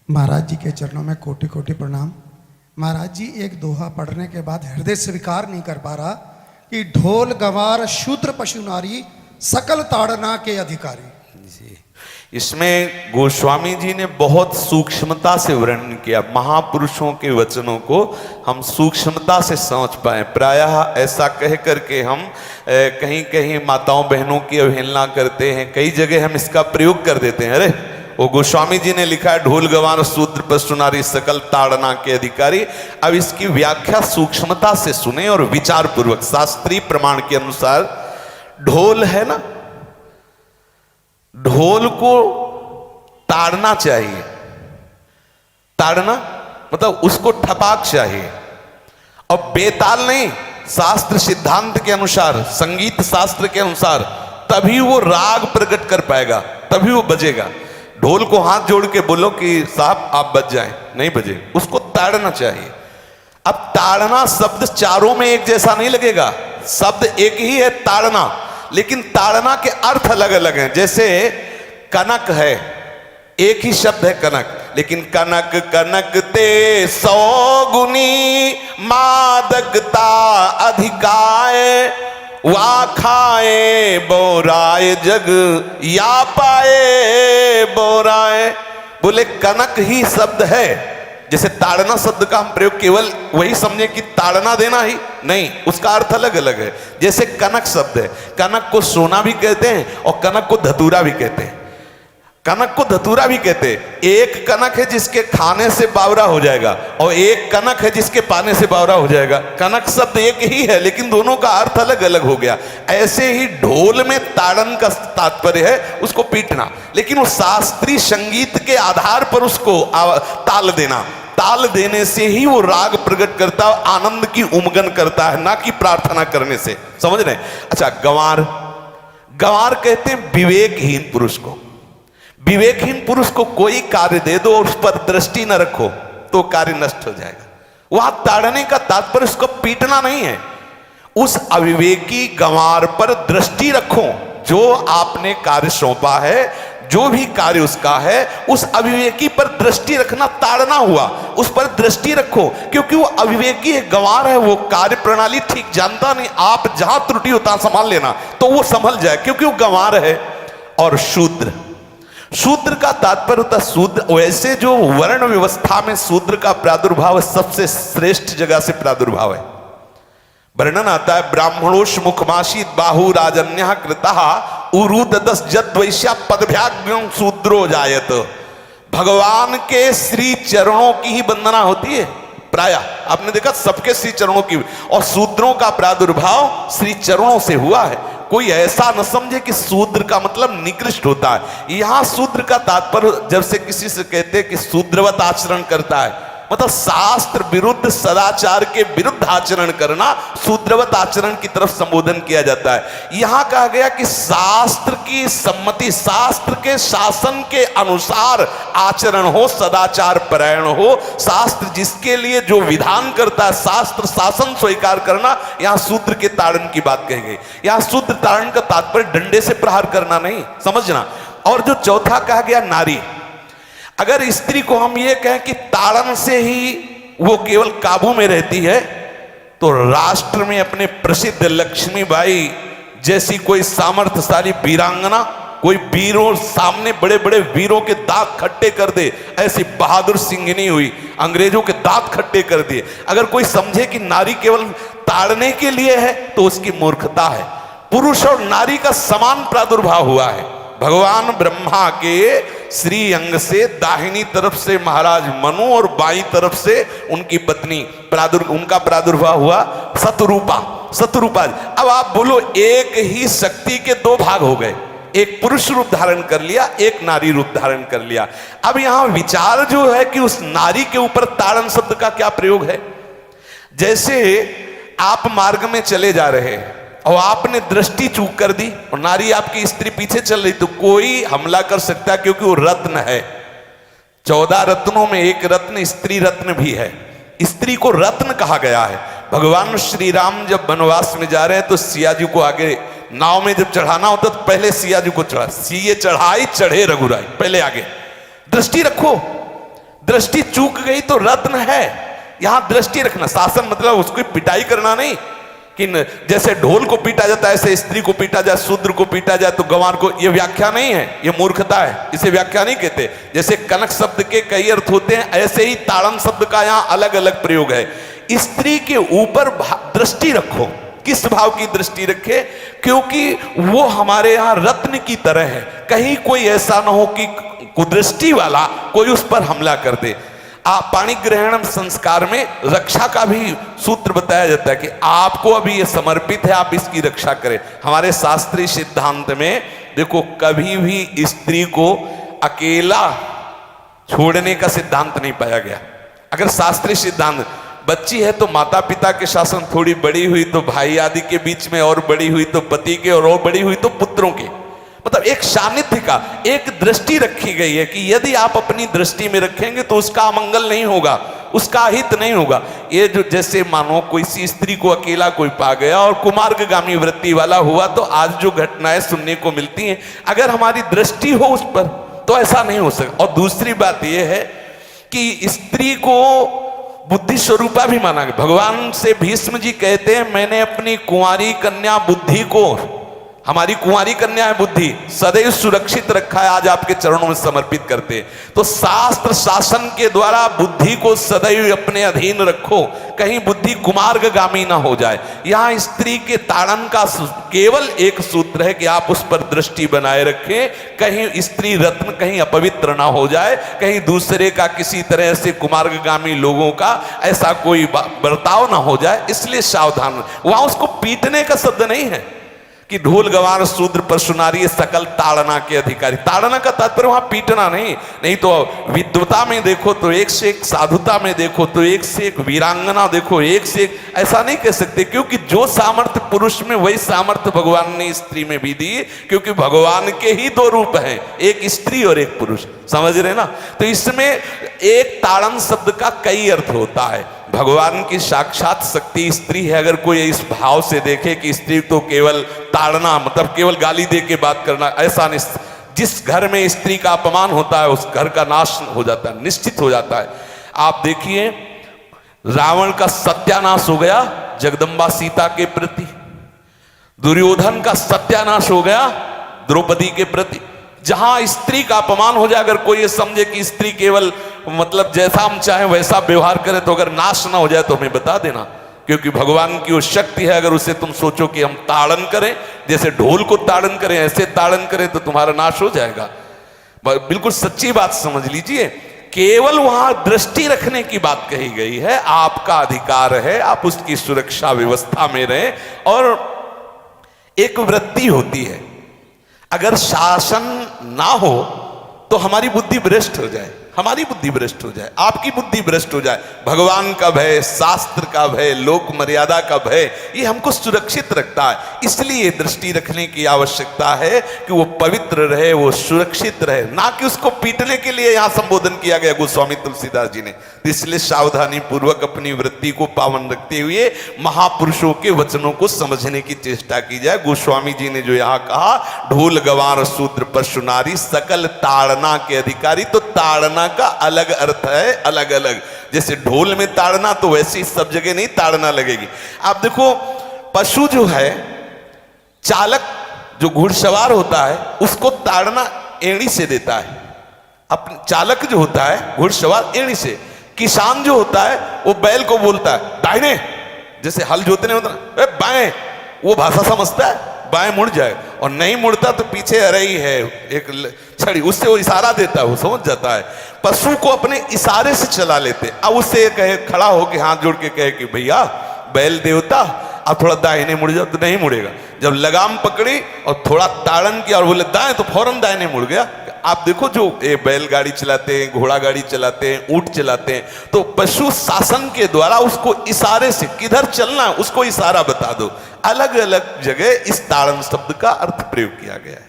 महाराज जी के चरणों में कोटि कोटि प्रणाम। महाराज जी एक दोहा पढ़ने के बाद हृदय स्वीकार नहीं कर पा रहा कि ढोल गंवार शूद्र पशु नारी सकल ताड़ना के अधिकारी। जी, इसमें गोस्वामी जी ने बहुत सूक्ष्मता से वर्णन किया। महापुरुषों के वचनों को हम सूक्ष्मता से समझ पाए। प्रायः ऐसा कह करके हम कहीं कहीं माताओं बहनों की अवहेलना करते हैं, कई जगह हम इसका प्रयोग कर देते हैं। अरे वो गोस्वामी जी ने लिखा है ढोल गंवार शूद्र पशु नारी सकल ताड़ना के अधिकारी। अब इसकी व्याख्या सूक्ष्मता से सुने और विचार पूर्वक। शास्त्रीय प्रमाण के अनुसार ढोल है ना, ढोल को ताड़ना चाहिए। ताड़ना मतलब उसको ठपाक चाहिए और बेताल नहीं। शास्त्र सिद्धांत के अनुसार, संगीत शास्त्र के अनुसार तभी वो राग प्रकट कर पाएगा, तभी वो बजेगा। ढोल को हाथ जोड़ के बोलो कि साहब आप बज जाएं, नहीं बजे, उसको ताड़ना चाहिए। अब ताड़ना शब्द चारों में एक जैसा नहीं लगेगा। शब्द एक ही है ताड़ना, लेकिन ताड़ना के अर्थ अलग अलग हैं। जैसे कनक है, एक ही शब्द है कनक, लेकिन कनक कनक ते 100 गुनी मादकता अधिकाय, वा खाए बोराए जग या पाए बोराए। बोले कनक ही शब्द है। जैसे ताड़ना शब्द का हम प्रयोग केवल वही समझे कि ताड़ना देना ही नहीं, उसका अर्थ अलग अलग है। जैसे कनक शब्द है, कनक को सोना भी कहते हैं और कनक को धतूरा भी कहते हैं। कनक को धतूरा भी कहते हैं। एक कनक है जिसके खाने से बावरा हो जाएगा और एक कनक है जिसके पाने से बावरा हो जाएगा। कनक शब्द एक ही है, लेकिन दोनों का अर्थ अलग अलग हो गया। ऐसे ही ढोल में ताड़न का तात्पर्य है उसको पीटना, लेकिन वो शास्त्रीय संगीत के आधार पर उसको ताल देना। ताल देने से ही वो राग प्रकट करता है, आनंद की उमगन करता है, ना कि प्रार्थना करने से। समझ रहे? अच्छा, गंवार, गंवार कहते हैं विवेकहीन पुरुष को। विवेकहीन पुरुष को कोई कार्य दे दो और उस पर दृष्टि न रखो तो कार्य नष्ट हो जाएगा। वहां ताड़ने का तात्पर्य उसको पीटना नहीं है। उस अविवेकी गंवार पर दृष्टि रखो। जो आपने कार्य सौंपा है, जो भी कार्य उसका है, उस अविवेकी पर दृष्टि रखना ताड़ना हुआ। उस पर दृष्टि रखो, क्योंकि वो अविवेकी है, गंवार है, वो कार्य प्रणाली ठीक जानता नहीं। आप जहां त्रुटि होता संभाल लेना तो वो संभल जाए, क्योंकि वो गंवार है। और शूद्र, शूद्र का तात्पर्य होता है शूद्र। वैसे जो वर्ण व्यवस्था में शूद्र का प्रादुर्भाव सबसे श्रेष्ठ जगह से प्रादुर्भाव है। वर्णन आता है ब्राह्मणोष मुखमाशीत बाहु राजन्य कृतः उरुददस जद वैश्या पदभ्याग्यं शूद्रो जायत। भगवान के श्री चरणों की ही वंदना होती है। प्रायः आपने देखा सबके श्री चरणों की, और शूद्रों का प्रादुर्भाव श्री चरणों से हुआ है। कोई ऐसा न समझे कि शूद्र का मतलब निकृष्ट होता है। यहां शूद्र का तात्पर्य जब से किसी से कहते हैं कि शूद्रवत आचरण करता है, मतलब शास्त्र विरुद्ध, सदाचार के विरुद्ध आचरण करना, शूद्रवत आचरण की तरफ संबोधन किया जाता है। यहां कहा गया कि शास्त्र की सम्मति, शास्त्र के शासन के अनुसार आचरण हो, सदाचार परायण हो। शास्त्र जिसके लिए जो विधान करता है, शास्त्र शासन स्वीकार करना, यहां शूद्र के ताड़न की बात कही गई। यहां शूद्र ताड़न का तात्पर्य डंडे से प्रहार करना नहीं, समझना। और जो चौथा कहा गया नारी, अगर स्त्री को हम ये कहें कि ताड़न से ही वो केवल काबू में रहती है, तो राष्ट्र में अपने प्रसिद्ध लक्ष्मीबाई जैसी कोई सामर्थ्यशाली वीरांगना, कोई वीरों सामने बड़े बड़े वीरों के दांत खट्टे कर दे, ऐसी बहादुर सिंघनी हुई, अंग्रेजों के दांत खट्टे कर दिए। अगर कोई समझे कि नारी केवल ताड़ने के लिए है तो उसकी मूर्खता है। पुरुष और नारी का समान प्रादुर्भाव हुआ है। भगवान ब्रह्मा के श्री अंग से दाहिनी तरफ से महाराज मनु और बाईं तरफ से उनकी पत्नी उनका प्रादुर्भाव हुआ शतरूपा। शतरूपा, अब आप बोलो एक ही शक्ति के दो भाग हो गए, एक पुरुष रूप धारण कर लिया, एक नारी रूप धारण कर लिया। अब यहां विचार जो है कि उस नारी के ऊपर ताड़न शब्द का क्या प्रयोग है। जैसे आप मार्ग में चले जा रहे हैं और आपने दृष्टि चूक कर दी और नारी आपकी स्त्री पीछे चल रही, तो कोई हमला कर सकता है, क्योंकि वो रत्न है। 14 रत्नों में एक रत्न स्त्री रत्न भी है। स्त्री को रत्न कहा गया है। भगवान श्री राम जब वनवास में जा रहे हैं तो सिया जी को आगे नाव में जब चढ़ाना होता तो पहले सिया जी को चढ़ा, सीए चढ़ाई चढ़े रघुराई, पहले आगे। दृष्टि रखो, दृष्टि चूक गई तो रत्न है। यहां दृष्टि रखना, शासन मतलब उसकी पिटाई करना नहीं कि जैसे ढोल को पीटा जाता है ऐसे स्त्री को पीटा जाए, शूद्र को पीटा जाए तो गंवार को, यह व्याख्या नहीं है, यह मूर्खता है, इसे व्याख्या नहीं कहते। जैसे कनक शब्द के कई अर्थ होते हैं, ऐसे ही ताड़न शब्द का यहां अलग अलग प्रयोग है। स्त्री के ऊपर दृष्टि रखो। किस भाव की दृष्टि रखे? क्योंकि वो हमारे यहां रत्न की तरह है, कहीं कोई ऐसा ना हो कि कुदृष्टि वाला कोई उस पर हमला कर दे। पाणी ग्रहण संस्कार में रक्षा का भी सूत्र बताया जाता है कि आपको अभी ये समर्पित है, आप इसकी रक्षा करें। हमारे शास्त्रीय सिद्धांत में देखो, कभी भी स्त्री को अकेला छोड़ने का सिद्धांत नहीं पाया गया। अगर शास्त्रीय सिद्धांत, बच्ची है तो माता पिता के शासन, थोड़ी बड़ी हुई तो भाई आदि के बीच में, और बड़ी हुई तो पति के, और बड़ी हुई तो पुत्रों के, मतलब एक सानिध्य का एक दृष्टि रखी गई है कि यदि आप अपनी दृष्टि में रखेंगे तो उसका अमंगल नहीं होगा, उसका हित नहीं होगा। ये जो जैसे मानो कोई सी स्त्री को अकेला कोई पा गया और कुमार्गगामी वृत्ति वाला हुआ, तो आज जो घटनाएं सुनने को मिलती हैं, अगर हमारी दृष्टि हो उस पर तो ऐसा नहीं हो सकता। और दूसरी बात यह है कि स्त्री को बुद्धि स्वरूपा भी माना गया। भगवान से भीष्म जी कहते हैं, मैंने अपनी कुंवारी कन्या बुद्धि को, हमारी कुंवारी कन्या है बुद्धि, सदैव सुरक्षित रखा है, आज आपके चरणों में समर्पित करते हैं। तो शास्त्र शासन के द्वारा बुद्धि को सदैव अपने अधीन रखो, कहीं बुद्धि कुमार्गगामी ना हो जाए। यहां स्त्री के ताड़न का केवल एक सूत्र है कि आप उस पर दृष्टि बनाए रखें, कहीं स्त्री रत्न कहीं अपवित्र ना हो जाए, कहीं दूसरे का किसी तरह से कुमार्गगामी लोगों का ऐसा कोई बर्ताव ना हो जाए, इसलिए सावधान। वहां उसको पीटने का शब्द नहीं है कि ढोल गवार शूद्र पशु नारी सकल ताड़ना के अधिकारी। ताड़ना का तात्पर्य वहां पीटना नहीं तो विद्वता में देखो तो एक से एक, साधुता में देखो तो एक से एक, वीरांगना देखो एक से एक, ऐसा नहीं कह सकते, क्योंकि जो सामर्थ्य पुरुष में वही सामर्थ्य भगवान ने स्त्री में भी दी, क्योंकि भगवान के ही दो रूप हैं, एक स्त्री और एक पुरुष, समझ रहे ना। तो इसमें एक ताड़न शब्द का कई अर्थ होता है। भगवान की साक्षात शक्ति स्त्री है। अगर कोई इस भाव से देखे कि स्त्री तो केवल ताड़ना मतलब केवल गाली दे के बात करना, ऐसा नहीं। जिस घर में स्त्री का अपमान होता है उस घर का नाश हो जाता है, निश्चित हो जाता है। आप देखिए, रावण का सत्यानाश हो गया जगदम्बा सीता के प्रति, दुर्योधन का सत्यानाश हो गया द्रौपदी के प्रति। जहां स्त्री का अपमान हो जाए, अगर कोई ये समझे कि स्त्री केवल मतलब जैसा हम चाहें वैसा व्यवहार करे, तो अगर नाश ना हो जाए तो हमें बता देना, क्योंकि भगवान की वो शक्ति है। अगर उसे तुम सोचो कि हम ताड़न करें, जैसे ढोल को ताड़न करें ऐसे ताड़न करें, तो तुम्हारा नाश हो जाएगा। बिल्कुल सच्ची बात समझ लीजिए। केवल वहां दृष्टि रखने की बात कही गई है, आपका अधिकार है, आप उसकी सुरक्षा व्यवस्था में रहें। और एक वृत्ति होती है, अगर शासन ना हो तो हमारी बुद्धि भ्रष्ट हो जाए, हमारी बुद्धि भ्रष्ट हो जाए, आपकी बुद्धि भ्रष्ट हो जाए। भगवान का भय, शास्त्र का भय, लोक मर्यादा का भय, ये हमको सुरक्षित रखता है। इसलिए दृष्टि रखने की आवश्यकता है कि वो पवित्र रहे, वो सुरक्षित रहे, ना कि उसको पीटने के लिए यहां संबोधन किया गया गोस्वामी तुलसीदास जी ने। इसलिए सावधानी पूर्वक अपनी वृत्ति को पावन रखते हुए महापुरुषों के वचनों को समझने की चेष्टा की जाए। गोस्वामी जी ने जो यहाँ कहा, ढोल गवार शूद्र पशु नारी सकल ताड़ना के अधिकारी, तो ताड़ना का अलग अर्थ है, अलग अलग। जैसे ढोल में ताड़ना, तो वैसे ही सब जगह नहीं ताड़ना लगेगी। आप देखो, पशु जो है, चालक जो घुड़सवार होता है उसको ताड़ना एड़ी से देता है। अपने चालक जो होता है घुड़सवार एड़ी से। किसान जो होता है वो बैल को बोलता है दाहिने, जैसे हल जोतने होता है बाएं, वो भाषा समझता है, बाएं मुड़ जाए, और नहीं मुड़ता तो पीछे अरई है एक छड़ी, उससे वो इशारा देता है, वो समझ जाता है। पशु को अपने इशारे से चला लेते। अब उससे कहे, खड़ा होकर हाथ जोड़ के कहे कि भैया बैल देवता आप थोड़ा दाहिने मुड़ जाओ, तो नहीं मुड़ेगा। जब लगाम पकड़ी और थोड़ा ताड़न किया और बोले दाएं, तो फौरन दाहिने मुड़ गया। आप देखो, जो बैलगाड़ी चलाते हैं, घोड़ा गाड़ी चलाते हैं, ऊंट चलाते हैं, तो पशु शासन के द्वारा उसको इशारे से किधर चलना है उसको इशारा बता दो। अलग अलग जगह इस ताड़न शब्द का अर्थ प्रयोग किया गया है।